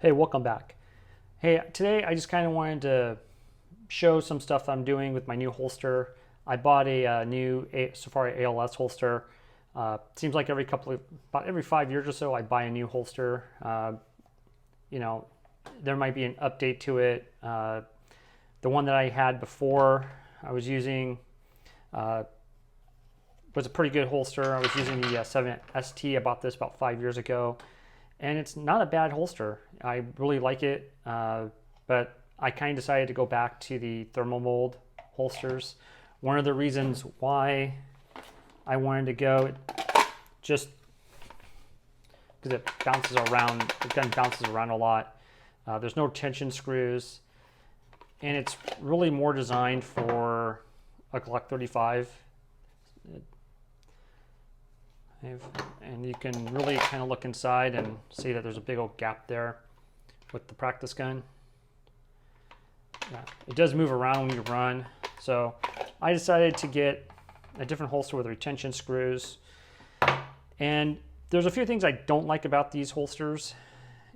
Hey, welcome back. Hey, today I just kind of wanted to show some stuff I'm doing with my new holster. I bought a new Safari ALS holster. Seems like about every 5 years or so, I buy a new holster. You know, there might be an update to it. The one that I had before I was using was a pretty good holster. I was using the 7ST. I bought this about 5 years ago, and it's not a bad holster. I really like it, but I kind of decided to go back to the thermal mold holsters. One of the reasons why I wanted to go, just because it bounces around, the gun bounces around a lot. There's no tension screws, and it's really more designed for a Glock 35. And you can really kind of look inside and see that there's a big old gap there with the practice gun. Yeah, it does move around when you run. So I decided to get a different holster with retention screws. And there's a few things I don't like about these holsters,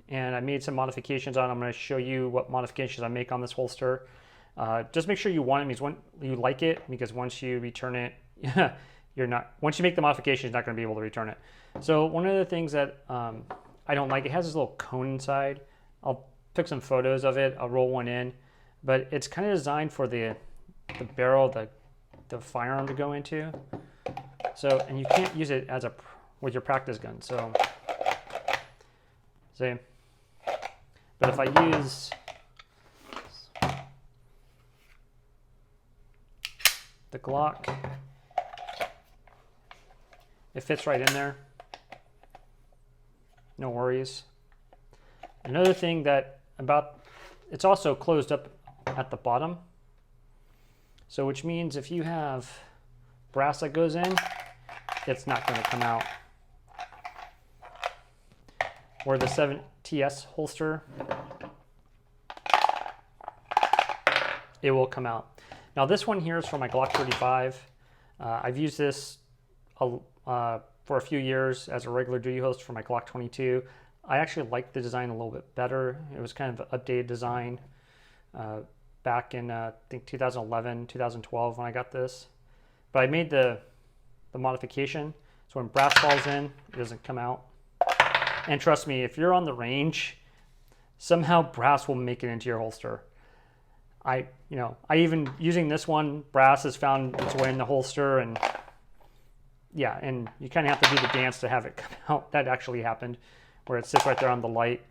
and I made some modifications on them. I'm going to show you what modifications I make on this holster. Just make sure you want it, means when you like it, because once you return it, once you make the modification, you're not going to be able to return it. So one of the things that I don't like, it has this little cone inside. I'll pick some photos of it. I'll roll one in, but it's kind of designed for the barrel, the firearm to go into. So, and you can't use it with your practice gun. So, see, but if I use the Glock, it fits right in there. No worries. Another thing it's also closed up at the bottom. So which means if you have brass that goes in, it's not going to come out. Where the 7TS holster, it will come out. Now this one here is for my Glock 35. I've used this for a few years as a regular duty holster for my Glock 22. I actually liked the design a little bit better. It was kind of an updated design back in I think 2011, 2012 when I got this. But I made the modification so when brass falls in, it doesn't come out. And trust me, if you're on the range, somehow brass will make it into your holster. I even using this one, brass has found its way in the holster, and yeah, and you kind of have to do the dance to have it come out. That actually happened, where it sits right there on the light.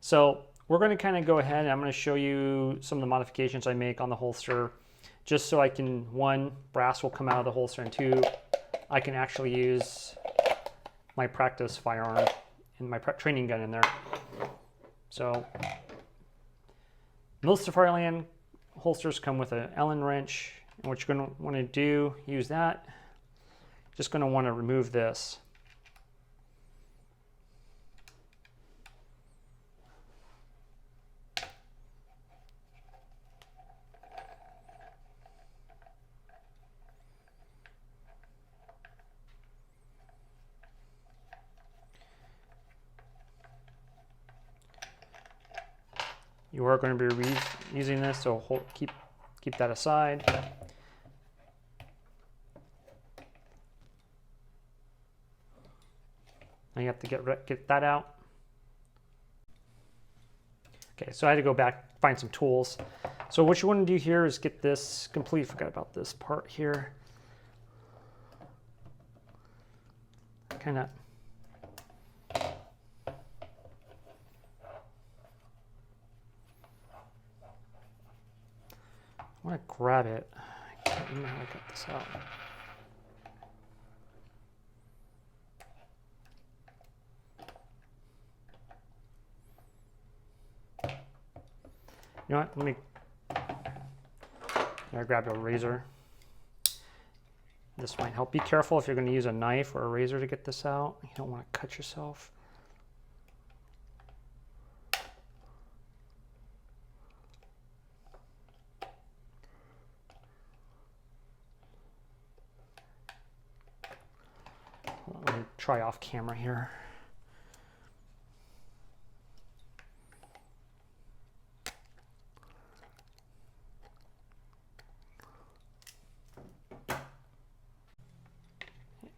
So we're going to kind of go ahead and I'm going to show you some of the modifications I make on the holster, just so I can, one, brass will come out of the holster, and two, I can actually use my practice firearm and my training gun in there. So most Safariland holsters come with an Allen wrench, and what you're going to want to do, use that. Just going to want to remove this. You are going to be using this, so keep that aside. Now you have to get that out. Okay, so I had to go back, find some tools. So what you want to do here is get this complete. Forgot about this part here. Kind of. I want to grab it. I can't remember how to get this out. You know what? I grabbed a razor. This might help. Be careful if you're going to use a knife or a razor to get this out. You don't want to cut yourself. Let me try off camera here.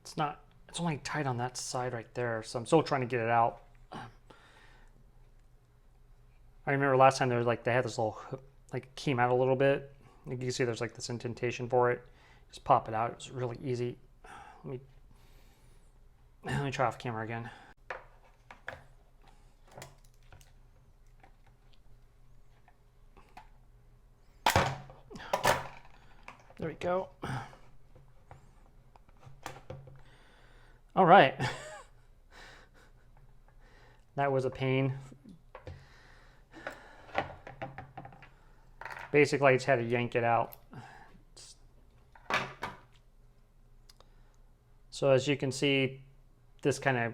it's only tight on that side right there, so I'm still trying to get it out. I remember last time they had this little hook, like came out a little bit. You can see there's like this indentation for it. Just pop it out. It's really easy. Let me try off camera again. There we go. All right. That was a pain. Basically, I just had to yank it out. So as you can see, this kind of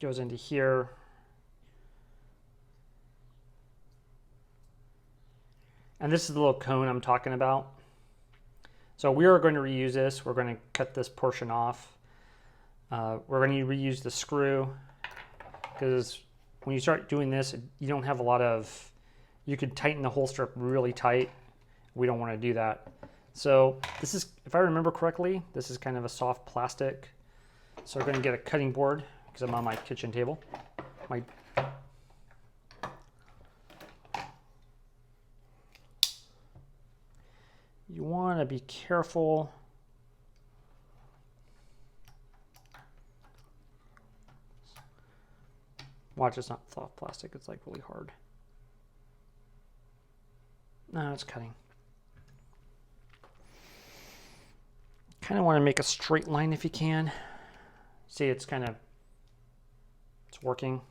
goes into here. And this is the little cone I'm talking about. So we are going to reuse this. We're going to cut this portion off. We're going to reuse the screw because when you start doing this, you don't have a lot of, you could tighten the holster up really tight. We don't want to do that. So this is, if I remember correctly, this is kind of a soft plastic. So we're going to get a cutting board because I'm on my kitchen table. You want to be careful. Watch, it's not soft plastic, it's like really hard. No, it's cutting. Kind of want to make a straight line if you can. See, it's working.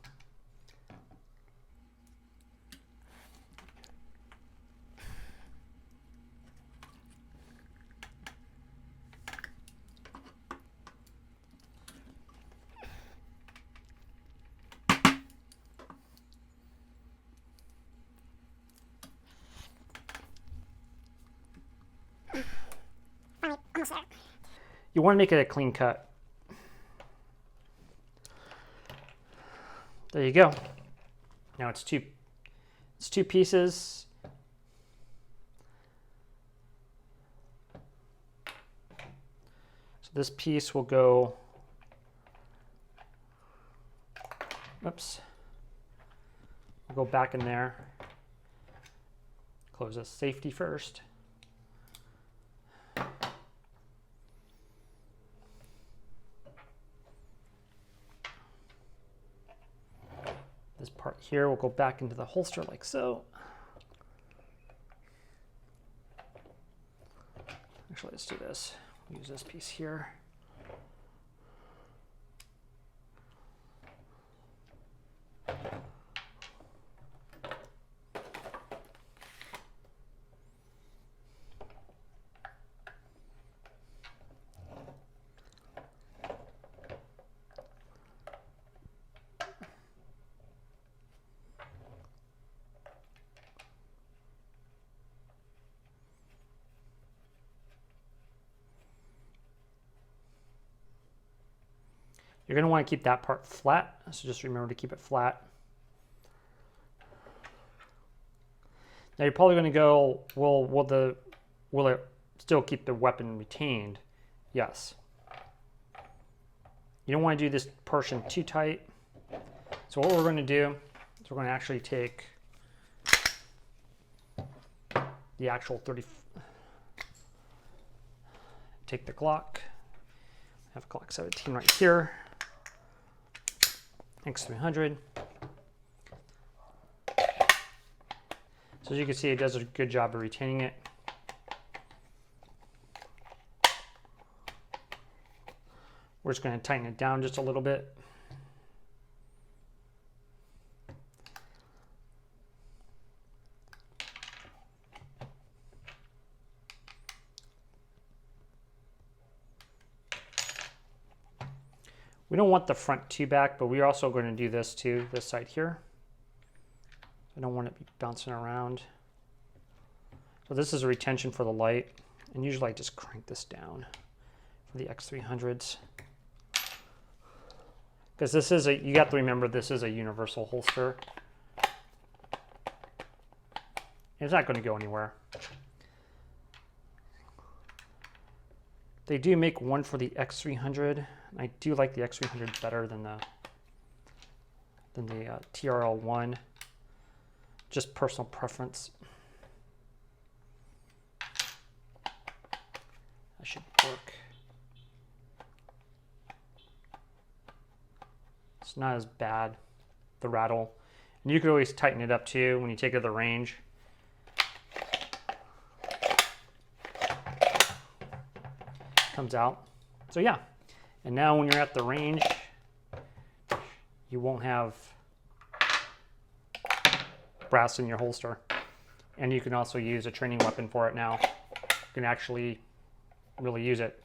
You want to make it a clean cut. There you go. Now it's two pieces. So this piece will go, oops, we'll go back in there. Close this safety first. This part here will go back into the holster like so. Actually, let's do this. Use this piece here. You're going to want to keep that part flat, so just remember to keep it flat. Now you're probably going to go, well, will it still keep the weapon retained? Yes. You don't want to do this portion too tight. So what we're going to do is we're going to actually take the actual take the Glock. I have a Glock 17 right here. X300. So as you can see, it does a good job of retaining it. We're just going to tighten it down just a little bit. We don't want the front too back, but we're also going to do this too, this side here. I don't want it to be bouncing around. So this is a retention for the light, and usually I just crank this down for the X300s. Because this is you got to remember this is a universal holster. It's not going to go anywhere. They do make one for the X300. I do like the X300 better than the TRL1. Just personal preference. That should work. It's not as bad, the rattle. And you could always tighten it up too when you take it to the range. Comes out. So yeah, and now when you're at the range, you won't have brass in your holster. And you can also use a training weapon for it now. You can actually really use it.